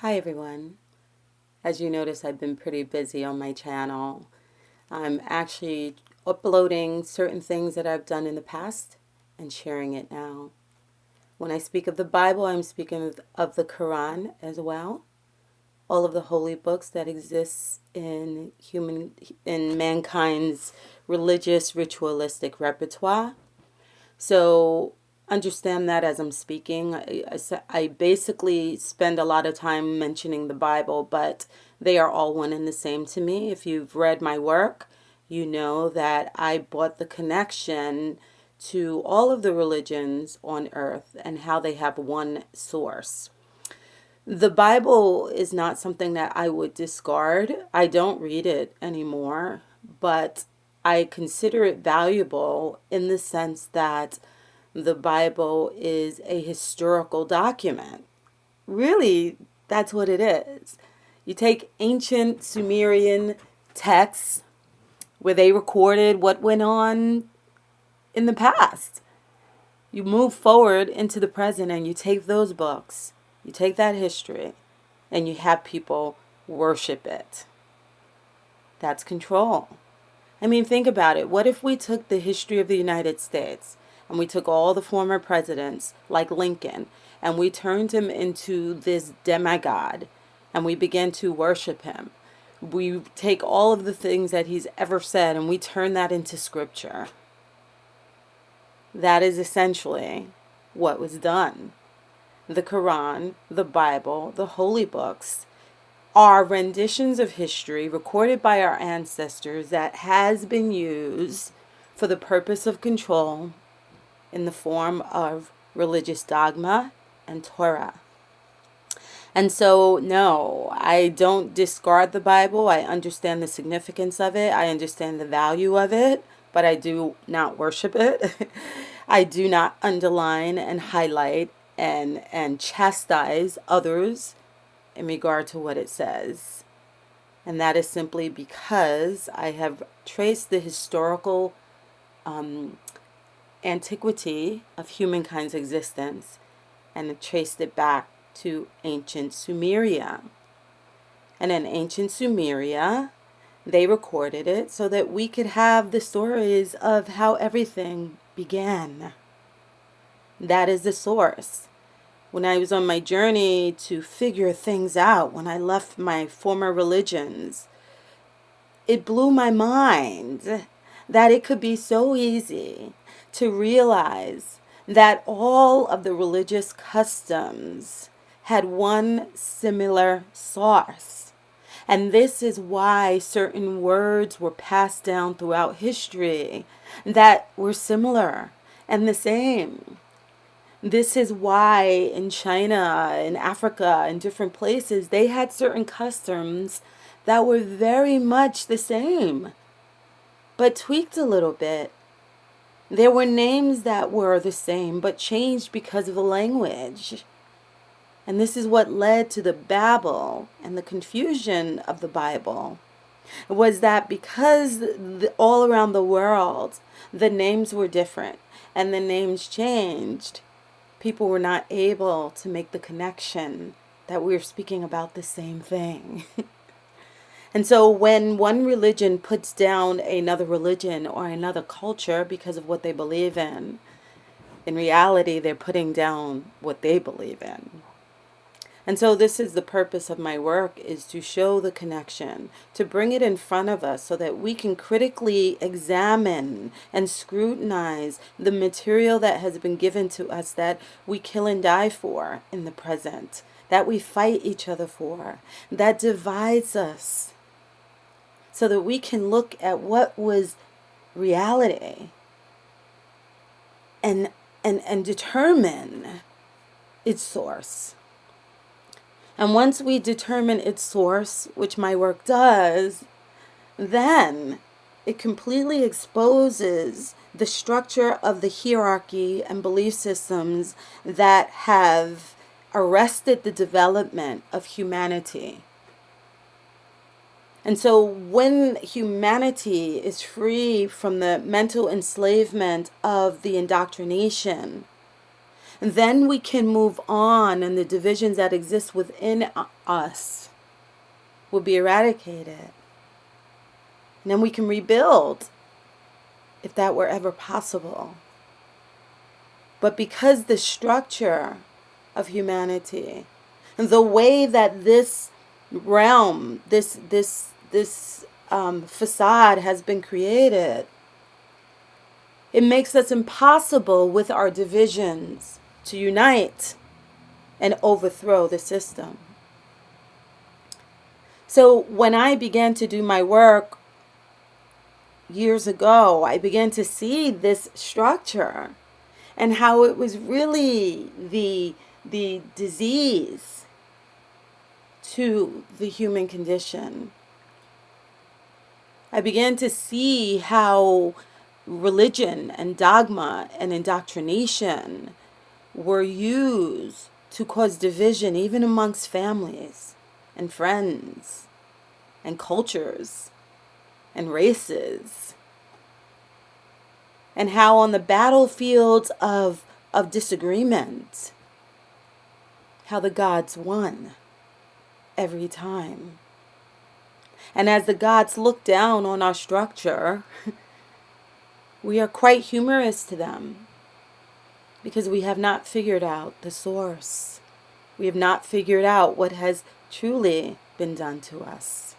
Hi everyone. As you notice, I've been pretty busy on my channel. I'm actually uploading certain things that I've done in the past and sharing it now. When I speak of the Bible, I'm speaking of the Quran as well. All of the holy books that exist in mankind's religious ritualistic repertoire. So understand that as I'm speaking. I basically spend a lot of time mentioning the Bible, but they are all one and the same to me. If you've read my work, you know that I brought the connection to all of the religions on earth and how they have one source. The Bible is not something that I would discard. I don't read it anymore, but I consider it valuable in the sense that the Bible is a historical document. Really, that's what it is. You take ancient Sumerian texts where they recorded what went on in the past. You move forward into the present and you take those books, you take that history, and you have people worship it. That's control. I mean, think about it. What if we took the history of the United States and we took all the former presidents, like Lincoln, and we turned him into this demigod and we began to worship him? We take all of the things that he's ever said and we turn that into scripture. That is essentially what was done. The Quran, the Bible, the holy books are renditions of history recorded by our ancestors that has been used for the purpose of control in the form of religious dogma and Torah. And so, no, I don't discard the Bible. I understand the significance of it. I understand the value of it, but I do not worship it. I do not underline and highlight and chastise others in regard to what it says. And that is simply because I have traced the historical antiquity of humankind's existence and traced it back to ancient Sumeria. And in ancient Sumeria, they recorded it so that we could have the stories of how everything began. That is the source. When I was on my journey to figure things out, when I left my former religions, it blew my mind that it could be so easy to realize that all of the religious customs had one similar source. And this is why certain words were passed down throughout history that were similar and the same. This is why in China, in Africa, in different places, they had certain customs that were very much the same, but tweaked a little bit. There were names that were the same, but changed because of the language. And this is what led to the Babel and the confusion of the Bible. It was that because all around the world, the names were different and the names changed, people were not able to make the connection that we are speaking about the same thing. And so when one religion puts down another religion or another culture because of what they believe in reality, they're putting down what they believe in. And so this is the purpose of my work, is to show the connection, to bring it in front of us so that we can critically examine and scrutinize the material that has been given to us that we kill and die for in the present, that we fight each other for, that divides us, so that we can look at what was reality and determine its source. And once we determine its source, which my work does, then it completely exposes the structure of the hierarchy and belief systems that have arrested the development of humanity. And so when humanity is free from the mental enslavement of the indoctrination, And then we can move on, and the divisions that exist within us will be eradicated. And then we can rebuild, if that were ever possible. But because the structure of humanity and the way that this realm, this facade has been created, it makes us impossible with our divisions to unite and overthrow the system. So when I began to do my work years ago, I began to see this structure and how it was really the disease to the human condition. I began to see how religion and dogma and indoctrination were used to cause division even amongst families and friends and cultures and races. And how on the battlefields of disagreement, how the gods won every time. And as the gods look down on our structure, we are quite humorous to them because we have not figured out the source. We have not figured out what has truly been done to us.